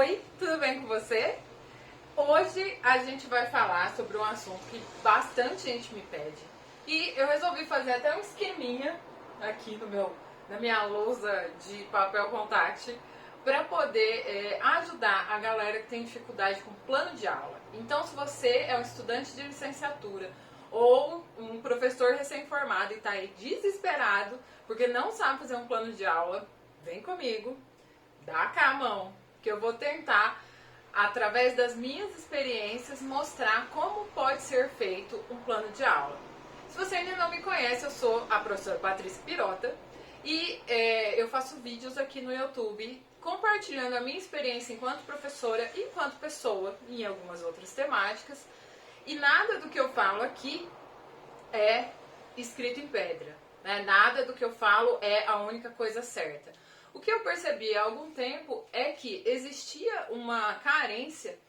Oi, tudo bem com você? Hoje a gente vai falar sobre um assunto que bastante gente me pede. E eu resolvi fazer até um esqueminha aqui na minha lousa de papel contact para poder ajudar a galera que tem dificuldade com plano de aula. Então, se você é um estudante de licenciatura ou um professor recém-formado e está aí desesperado porque não sabe fazer um plano de aula, vem comigo, dá cá a mão, que eu vou tentar, através das minhas experiências, mostrar como pode ser feito um plano de aula. Se você ainda não me conhece, eu sou a professora Patrícia Pirota e eu faço vídeos aqui no YouTube compartilhando a minha experiência enquanto professora e enquanto pessoa em algumas outras temáticas. E nada do que eu falo aqui é escrito em pedra, né? Nada do que eu falo é a única coisa certa. O que eu percebi há algum tempo é que existia uma carência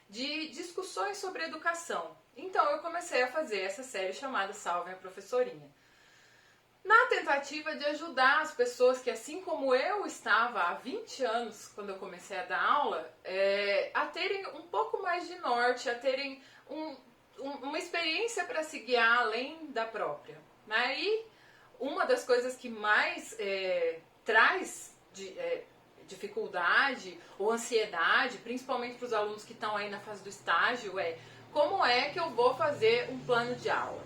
de discussões sobre educação. Então eu comecei a fazer essa série chamada Salve a Professorinha, na tentativa de ajudar as pessoas que, assim como eu estava há 20 anos, quando eu comecei a dar aula, a terem um pouco mais de norte, a terem uma experiência para se guiar além da própria, né? E uma das coisas que mais traz dificuldade ou ansiedade, principalmente para os alunos que estão aí na fase do estágio, como é que eu vou fazer um plano de aula?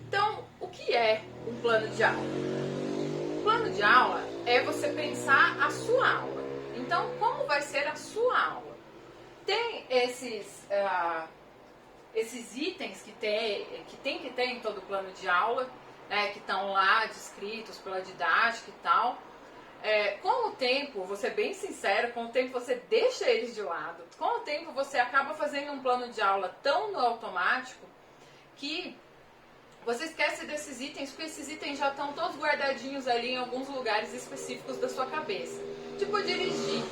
Então, o que é um plano de aula? Um plano de aula é você pensar a sua aula. Então, como vai ser a sua aula? Tem esses itens que tem que ter em todo plano de aula, né, que estão lá descritos pela didática e tal. Com o tempo, vou ser bem sincera, com o tempo você deixa eles de lado. Com o tempo você acaba fazendo um plano de aula tão no automático que você esquece desses itens, porque esses itens já estão todos guardadinhos ali em alguns lugares específicos da sua cabeça. Tipo dirigir.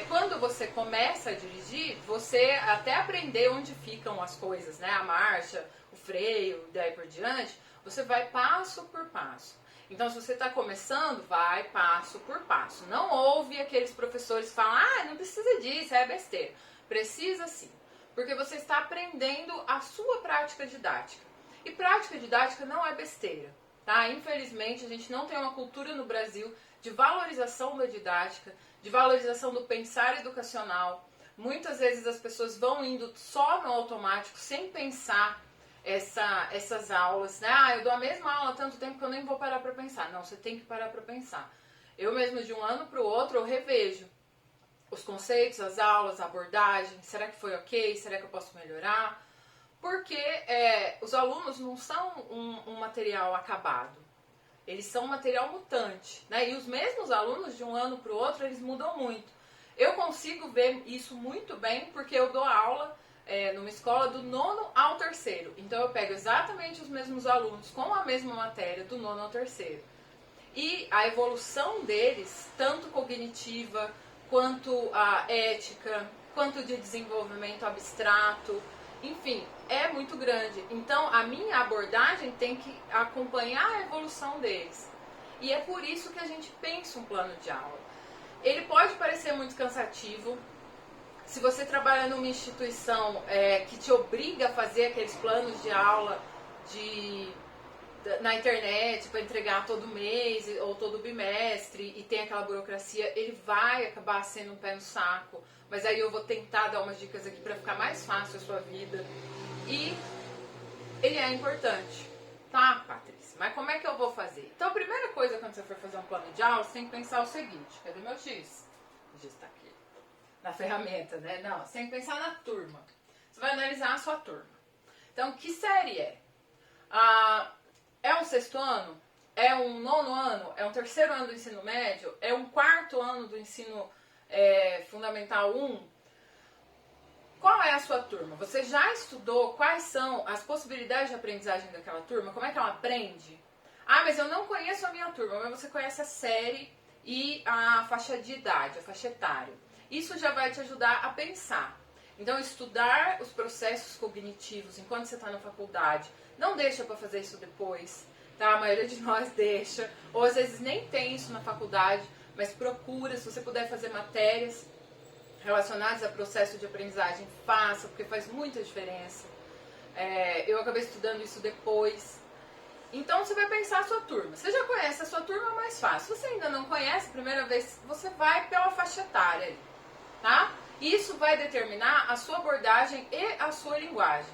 Quando você começa a dirigir, você até aprender onde ficam as coisas, né? A marcha, o freio, daí por diante, você vai passo por passo. Então, se você está começando, vai passo por passo. Não ouve aqueles professores que falam, não precisa disso, é besteira. Precisa sim, porque você está aprendendo a sua prática didática. E prática didática não é besteira, tá? Infelizmente, a gente não tem uma cultura no Brasil de valorização da didática, de valorização do pensar educacional. Muitas vezes as pessoas vão indo só no automático, sem pensar essas aulas, né? Eu dou a mesma aula há tanto tempo que eu nem vou parar para pensar. Não, você tem que parar para pensar. Eu mesmo, de um ano para o outro, eu revejo os conceitos, as aulas, a abordagem. Será que foi ok? Será que eu posso melhorar? Porque os alunos não são um material acabado. Eles são um material mutante, né? E os mesmos alunos, de um ano para o outro, eles mudam muito. Eu consigo ver isso muito bem porque eu dou aula numa escola do 9º ao 3º. Então eu pego exatamente os mesmos alunos com a mesma matéria do 9º ao 3º. E a evolução deles, tanto cognitiva, quanto a ética, quanto de desenvolvimento abstrato, enfim, é muito grande. Então a minha abordagem tem que acompanhar a evolução deles. E é por isso que a gente pensa um plano de aula. Ele pode parecer muito cansativo. Se você trabalha numa instituição que te obriga a fazer aqueles planos de aula na internet para entregar todo mês ou todo bimestre e tem aquela burocracia, ele vai acabar sendo um pé no saco. Mas aí eu vou tentar dar umas dicas aqui para ficar mais fácil a sua vida. E ele é importante, tá, Patrícia? Mas como é que eu vou fazer? Então a primeira coisa quando você for fazer um plano de aula, você tem que pensar o seguinte: cadê meu X? O X está aqui. Na ferramenta, né? Não, você tem que pensar na turma. Você vai analisar a sua turma. Então, que série é? É um 6º ano? É um 9º ano? É um 3º ano do ensino médio? É um 4º ano do ensino fundamental 1? Qual é a sua turma? Você já estudou quais são as possibilidades de aprendizagem daquela turma? Como é que ela aprende? Mas eu não conheço a minha turma, mas você conhece a série e a faixa de idade, a faixa etária. Isso já vai te ajudar a pensar. Então, estudar os processos cognitivos enquanto você está na faculdade, não deixa para fazer isso depois, tá? A maioria de nós deixa, ou às vezes nem tem isso na faculdade, mas procura, se você puder fazer matérias relacionados a processo de aprendizagem, faça, porque faz muita diferença. Eu acabei estudando isso depois. Então você vai pensar a sua turma. Você já conhece a sua turma, é mais fácil. Se você ainda não conhece, primeira vez, você vai pela faixa etária aí, tá? Isso vai determinar a sua abordagem e a sua linguagem.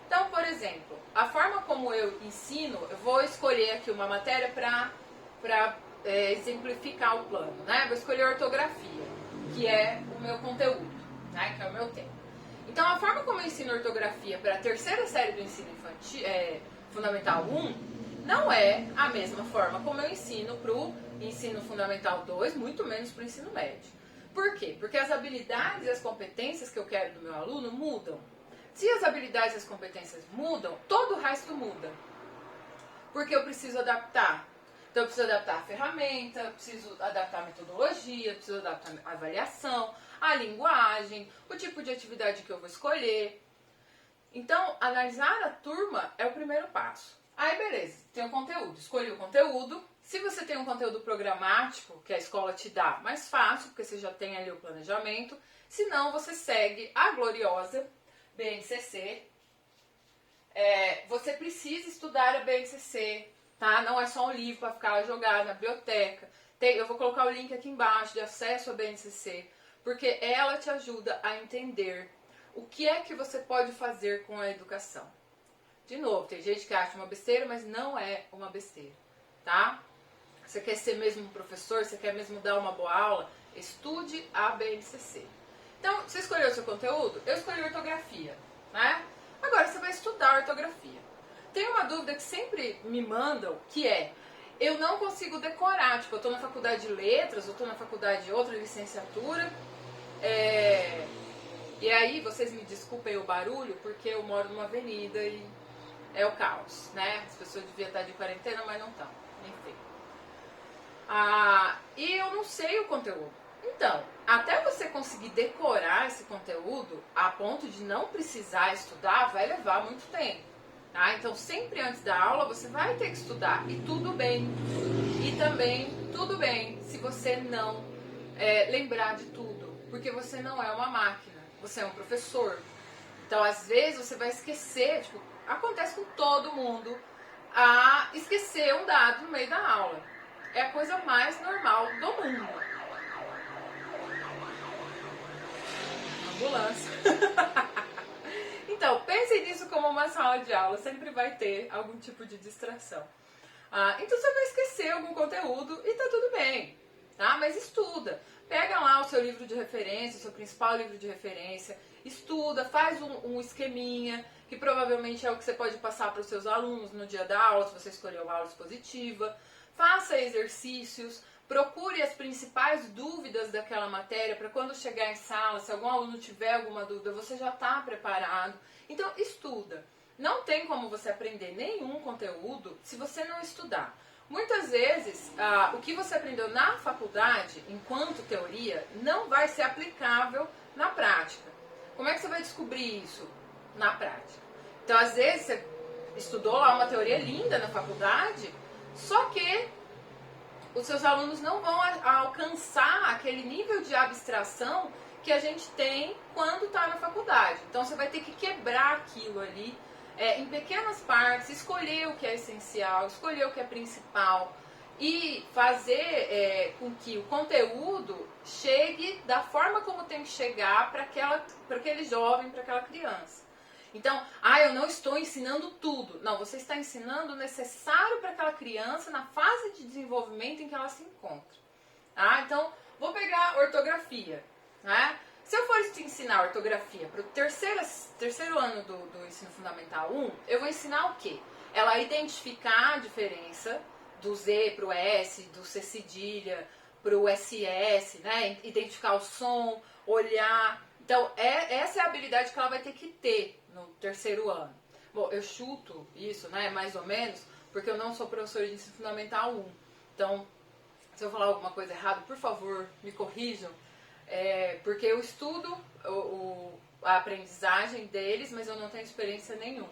Então, por exemplo, a forma como eu ensino, eu vou escolher aqui uma matéria para exemplificar o plano, né? Vou escolher ortografia, que é o meu conteúdo, né? Que é o meu tema. Então, a forma como eu ensino ortografia para a terceira série do ensino infantil, Fundamental 1, não é a mesma forma como eu ensino para o ensino Fundamental 2, muito menos para o ensino médio. Por quê? Porque as habilidades e as competências que eu quero do meu aluno mudam. Se as habilidades e as competências mudam, todo o resto muda. Porque eu preciso adaptar. Então eu preciso adaptar a ferramenta, preciso adaptar a metodologia, preciso adaptar a avaliação, a linguagem, o tipo de atividade que eu vou escolher. Então, analisar a turma é o primeiro passo. Aí beleza, tem o conteúdo, escolhi o conteúdo. Se você tem um conteúdo programático, que a escola te dá, mais fácil, porque você já tem ali o planejamento. Se não, você segue a gloriosa BNCC. Você precisa estudar a BNCC, tá? Não é só um livro para ficar lá jogado na biblioteca. Eu vou colocar o link aqui embaixo de acesso à BNCC, porque ela te ajuda a entender o que é que você pode fazer com a educação. De novo, tem gente que acha uma besteira, mas não é uma besteira, tá? Você quer ser mesmo um professor, você quer mesmo dar uma boa aula, estude a BNCC. Então, você escolheu o seu conteúdo? Eu escolhi ortografia, né? Agora você vai estudar ortografia. Tem uma dúvida que sempre me mandam, que é, eu não consigo decorar, tipo, eu tô na faculdade de letras, eu tô na faculdade de outra licenciatura, e aí vocês me desculpem o barulho, porque eu moro numa avenida e é o caos, né? As pessoas deviam estar de quarentena, mas não estão, enfim. E eu não sei o conteúdo. Então, até você conseguir decorar esse conteúdo a ponto de não precisar estudar, vai levar muito tempo. Tá? Então, sempre antes da aula, você vai ter que estudar. E tudo bem. E também, tudo bem se você não lembrar de tudo. Porque você não é uma máquina. Você é um professor. Então, às vezes, você vai esquecer. Tipo, acontece com todo mundo a esquecer um dado no meio da aula. É a coisa mais normal do mundo. Ambulância. Então, pense nisso como uma sala de aula. Sempre vai ter algum tipo de distração. Então, você vai esquecer algum conteúdo e tá tudo bem. Tá? Mas estuda. Pega lá o seu livro de referência, o seu principal livro de referência. Estuda, faz um esqueminha, que provavelmente é o que você pode passar para os seus alunos no dia da aula, se você escolheu uma aula expositiva. Faça exercícios, procure as principais dúvidas daquela matéria para quando chegar em sala, se algum aluno tiver alguma dúvida, você já está preparado. Então, estuda. Não tem como você aprender nenhum conteúdo se você não estudar. Muitas vezes, o que você aprendeu na faculdade, enquanto teoria, não vai ser aplicável na prática. Como é que você vai descobrir isso na prática? Então, às vezes, você estudou lá uma teoria linda na faculdade, só que os seus alunos não vão alcançar aquele nível de abstração que a gente tem quando está na faculdade. Então, você vai ter que quebrar aquilo ali em pequenas partes, escolher o que é essencial, escolher o que é principal e fazer com que o conteúdo chegue da forma como tem que chegar para aquele jovem, para aquela criança. Então, eu não estou ensinando tudo. Não, você está ensinando o necessário para aquela criança na fase de desenvolvimento em que ela se encontra. Então, vou pegar ortografia. Né? Se eu for te ensinar ortografia para o terceiro ano do ensino fundamental 1, eu vou ensinar o quê? Ela identificar a diferença do Z para o S, do C cedilha para o SS, né? Identificar o som, olhar. Então, essa é a habilidade que ela vai ter que ter no terceiro ano. Bom, eu chuto isso, né, mais ou menos, porque eu não sou professora de ensino fundamental 1. Então, se eu falar alguma coisa errada, por favor, me corrijam. Porque eu estudo a aprendizagem deles, mas eu não tenho experiência nenhuma.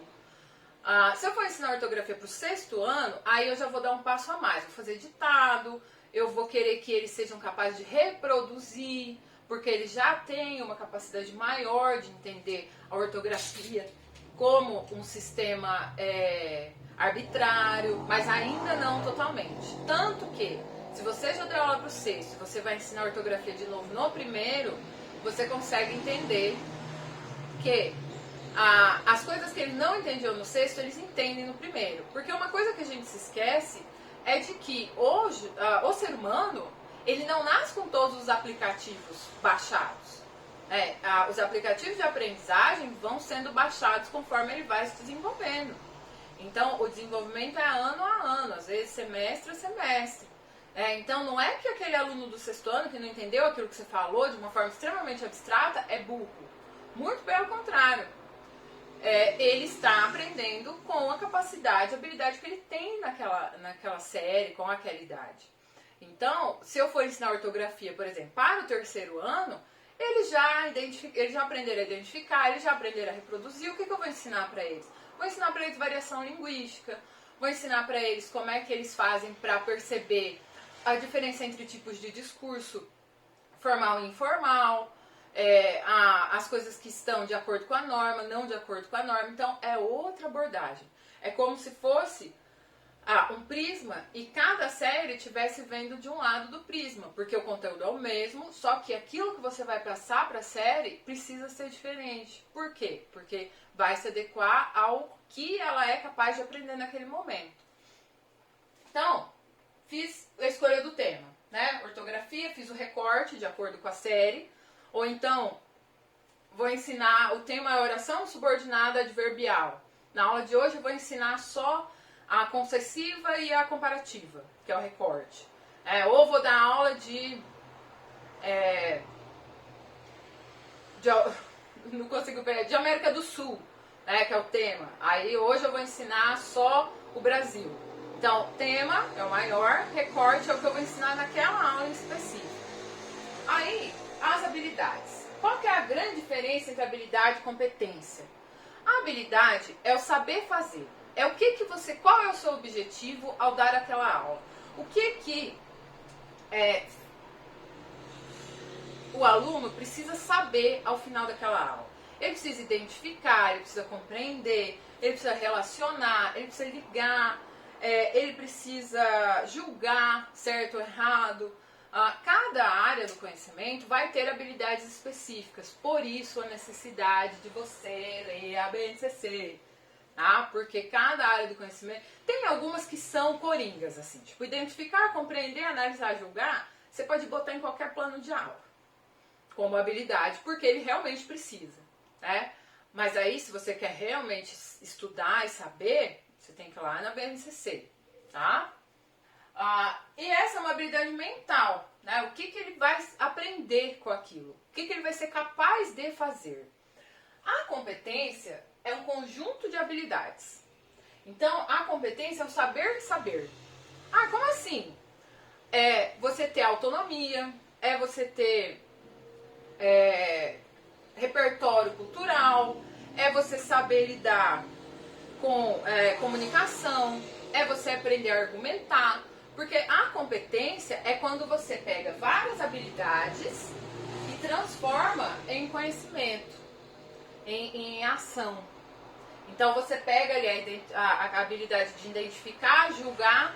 Se eu for ensinar ortografia para o sexto ano, aí eu já vou dar um passo a mais. Vou fazer ditado, eu vou querer que eles sejam capazes de reproduzir, porque ele já tem uma capacidade maior de entender a ortografia como um sistema arbitrário, mas ainda não totalmente. Tanto que, se você já deu aula para o sexto e você vai ensinar ortografia de novo no primeiro, você consegue entender que as coisas que ele não entendeu no sexto, eles entendem no primeiro. Porque uma coisa que a gente se esquece é de que hoje o ser humano, ele não nasce com todos os aplicativos baixados. Os aplicativos de aprendizagem vão sendo baixados conforme ele vai se desenvolvendo. Então, o desenvolvimento é ano a ano, às vezes semestre a semestre. Então, não é que aquele aluno do sexto ano que não entendeu aquilo que você falou de uma forma extremamente abstrata é burro. Muito pelo contrário. Ele está aprendendo com a capacidade, a habilidade que ele tem naquela série, com aquela idade. Então, se eu for ensinar ortografia, por exemplo, para o terceiro ano, eles já aprenderam a identificar, eles já aprenderam a reproduzir. O que eu vou ensinar para eles? Vou ensinar para eles variação linguística, vou ensinar para eles como é que eles fazem para perceber a diferença entre tipos de discurso formal e informal, as coisas que estão de acordo com a norma, não de acordo com a norma. Então, é outra abordagem. É como se fosse um prisma e cada série estivesse vendo de um lado do prisma, porque o conteúdo é o mesmo, só que aquilo que você vai passar para a série precisa ser diferente. Por quê? Porque vai se adequar ao que ela é capaz de aprender naquele momento. Então, fiz a escolha do tema, né? Ortografia, fiz o recorte de acordo com a série, ou então vou ensinar, o tema é oração subordinada adverbial. Na aula de hoje eu vou ensinar só a concessiva e a comparativa, que é o recorte. Ou vou dar aula não consigo pegar, de América do Sul, que é o tema. Aí hoje eu vou ensinar só o Brasil. Então, tema é o maior, recorte é o que eu vou ensinar naquela aula em específico. Aí, as habilidades. Qual que é a grande diferença entre habilidade e competência? A habilidade é o saber fazer. Qual é o seu objetivo ao dar aquela aula? O que o aluno precisa saber ao final daquela aula? Ele precisa identificar, ele precisa compreender, ele precisa relacionar, ele precisa ligar, ele precisa julgar certo ou errado. Cada área do conhecimento vai ter habilidades específicas, por isso a necessidade de você ler a BNCC. Porque cada área do conhecimento tem algumas que são coringas, assim, tipo identificar, compreender, analisar, julgar, você pode botar em qualquer plano de aula como habilidade, porque ele realmente precisa, né? Mas aí, se você quer realmente estudar e saber, você tem que ir lá na BNCC, tá? E essa é uma habilidade mental, né? O que ele vai aprender com aquilo? O que ele vai ser capaz de fazer? A competência é um conjunto de habilidades. Então, a competência é o saber saber. Como assim? É você ter autonomia, é você ter repertório cultural, é você saber lidar com comunicação, é você aprender a argumentar. Porque a competência é quando você pega várias habilidades e transforma em conhecimento, em ação. Então você pega ali a habilidade de identificar, julgar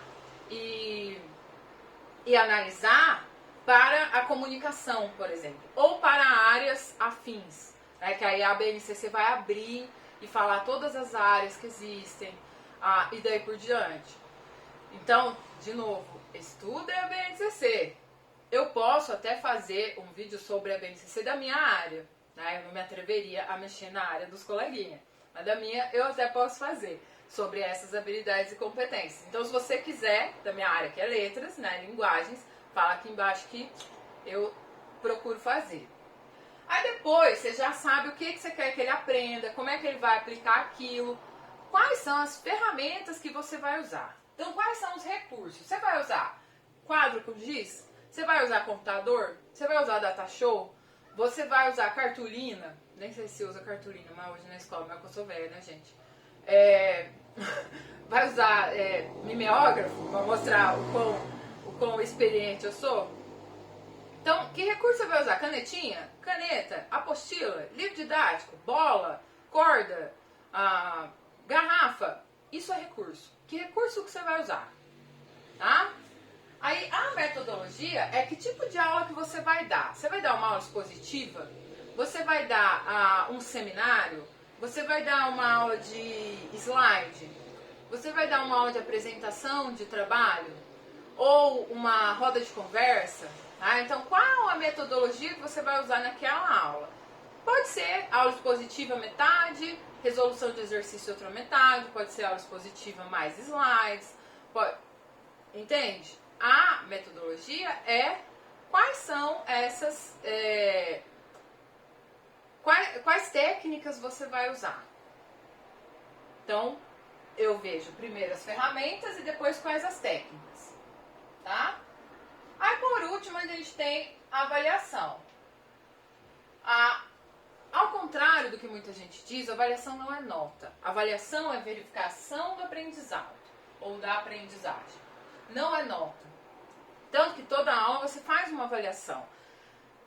e analisar para a comunicação, por exemplo, ou para áreas afins, que aí a BNCC vai abrir e falar todas as áreas que existem, e daí por diante. Então, de novo, estuda a BNCC. Eu posso até fazer um vídeo sobre a BNCC da minha área, eu não me atreveria a mexer na área dos coleguinhas, mas da minha eu até posso fazer, sobre essas habilidades e competências. Então, se você quiser, da minha área que é letras, linguagens, fala aqui embaixo que eu procuro fazer. Aí depois, você já sabe o que você quer que ele aprenda, como é que ele vai aplicar aquilo, quais são as ferramentas que você vai usar. Então, quais são os recursos? Você vai usar quadro com giz? Você vai usar computador? Você vai usar datashow? Você vai usar cartolina? Nem sei se usa cartolina, mas hoje na escola, mas eu sou velha, né, gente? Vai usar mimeógrafo para mostrar o quão experiente eu sou? Então, que recurso você vai usar? Canetinha? Caneta? Apostila? Livro didático? Bola? Corda? Garrafa? Isso é recurso. Que recurso que você vai usar? Tá? Aí, a metodologia é que tipo de aula que você vai dar. Você vai dar uma aula expositiva? Você vai dar um seminário? Você vai dar uma aula de slide? Você vai dar uma aula de apresentação de trabalho? Ou uma roda de conversa? Tá? Então, qual a metodologia que você vai usar naquela aula? Pode ser aula expositiva metade, resolução de exercício outra metade, pode ser aula expositiva mais slides, entende? A metodologia é quais são essas, quais técnicas você vai usar. Então, eu vejo primeiro as ferramentas e depois quais as técnicas, tá? Aí, por último, a gente tem a avaliação. Ao contrário do que muita gente diz, a avaliação não é nota. A avaliação é verificação do aprendizado ou da aprendizagem. Não é nota. Tanto que toda aula você faz uma avaliação.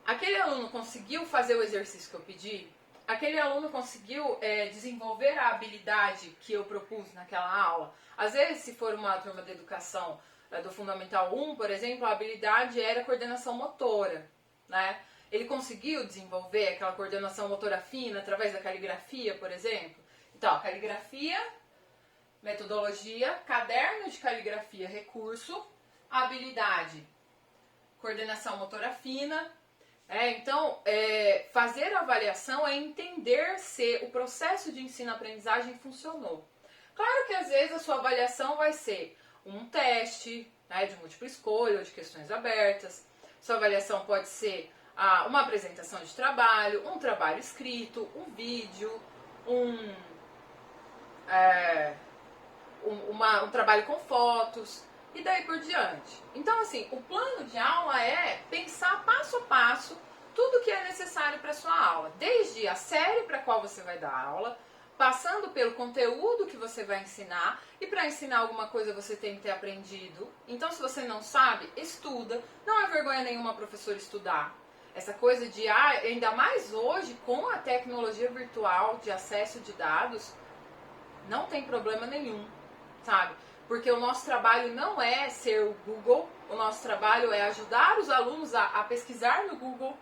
Aquele aluno conseguiu fazer o exercício que eu pedi? Aquele aluno conseguiu desenvolver a habilidade que eu propus naquela aula? Às vezes, se for uma turma de educação do Fundamental 1, por exemplo, a habilidade era coordenação motora, né? Ele conseguiu desenvolver aquela coordenação motora fina através da caligrafia, por exemplo? Então, caligrafia, metodologia, caderno de caligrafia, recurso, habilidade, coordenação motora fina. Então, fazer a avaliação é entender se o processo de ensino-aprendizagem funcionou. Claro que às vezes a sua avaliação vai ser um teste, né, de múltipla escolha ou de questões abertas. Sua avaliação pode ser uma apresentação de trabalho, um trabalho escrito, um vídeo, um trabalho com fotos e daí por diante. Então, assim, o plano de aula é pensar passo a passo tudo que é necessário para a sua aula, desde a série para a qual você vai dar aula, passando pelo conteúdo que você vai ensinar, e para ensinar alguma coisa você tem que ter aprendido. Então, se você não sabe, estuda. Não é vergonha nenhuma professor estudar. Essa coisa de, ainda mais hoje, com a tecnologia virtual de acesso de dados, não tem problema nenhum, sabe? Porque o nosso trabalho não é ser o Google, o nosso trabalho é ajudar os alunos a pesquisar no Google,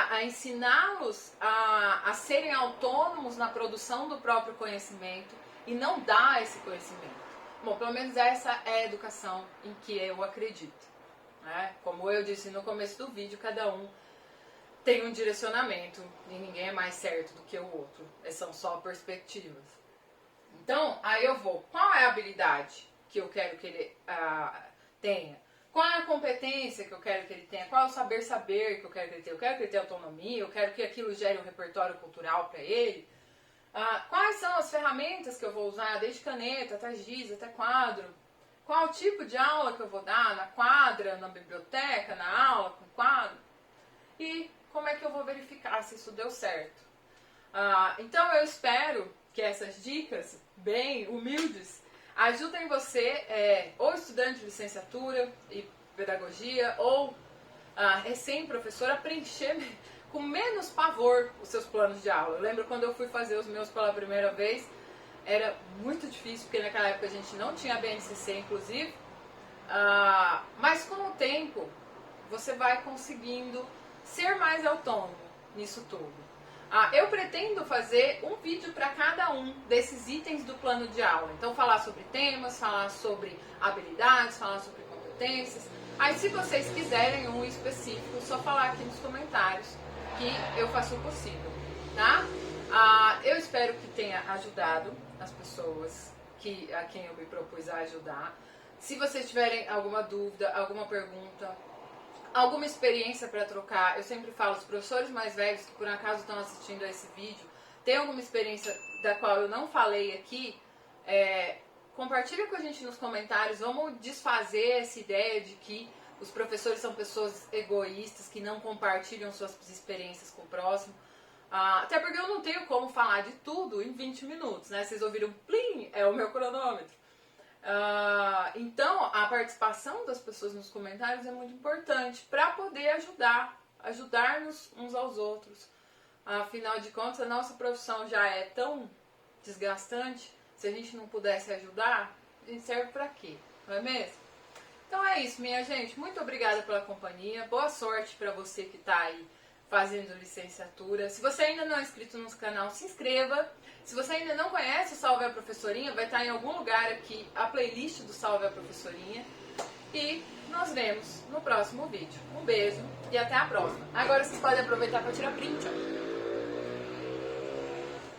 a ensiná-los a serem autônomos na produção do próprio conhecimento e não dar esse conhecimento. Bom, pelo menos essa é a educação em que eu acredito. Como eu disse no começo do vídeo, cada um tem um direcionamento e ninguém é mais certo do que o outro. São só perspectivas. Então, aí eu vou. Qual é a habilidade que eu quero que ele tenha? Qual é a competência que eu quero que ele tenha? Qual é o saber que eu quero que ele tenha? Eu quero que ele tenha autonomia, eu quero que aquilo gere um repertório cultural para ele. Quais são as ferramentas que eu vou usar, desde caneta até giz, até quadro? Qual o tipo de aula que eu vou dar? Na quadra, na biblioteca, na aula, com quadro? E como é que eu vou verificar se isso deu certo? Então eu espero que essas dicas, bem humildes, ajudem você, ou estudante de licenciatura e pedagogia, ou recém-professor, a preencher com menos pavor os seus planos de aula. Eu lembro quando eu fui fazer os meus pela primeira vez, era muito difícil, porque naquela época a gente não tinha BNCC, inclusive. Mas com o tempo, você vai conseguindo ser mais autônomo nisso tudo. Eu pretendo fazer um vídeo para cada um desses itens do plano de aula. Então, falar sobre temas, falar sobre habilidades, falar sobre competências. Aí, se vocês quiserem um específico, só falar aqui nos comentários que eu faço o possível, tá? Eu espero que tenha ajudado as pessoas a quem eu me propus a ajudar. Se vocês tiverem alguma dúvida, alguma pergunta, alguma experiência para trocar, eu sempre falo, os professores mais velhos que por acaso estão assistindo a esse vídeo, tem alguma experiência da qual eu não falei aqui, compartilha com a gente nos comentários, vamos desfazer essa ideia de que os professores são pessoas egoístas, que não compartilham suas experiências com o próximo. Até porque eu não tenho como falar de tudo em 20 minutos, né? Vocês ouviram plim, é o meu cronômetro. Então, a participação das pessoas nos comentários é muito importante para poder ajudar-nos uns aos outros. Afinal de contas, a nossa profissão já é tão desgastante, se a gente não pudesse ajudar, a gente serve para quê? Não é mesmo? Então é isso, minha gente. Muito obrigada pela companhia. Boa sorte para você que está aí fazendo licenciatura. Se você ainda não é inscrito no canal, se inscreva. Se você ainda não conhece o Salve a Professorinha, vai estar em algum lugar aqui a playlist do Salve a Professorinha. E nós vemos no próximo vídeo. Um beijo e até a próxima. Agora vocês podem aproveitar para tirar print, ó.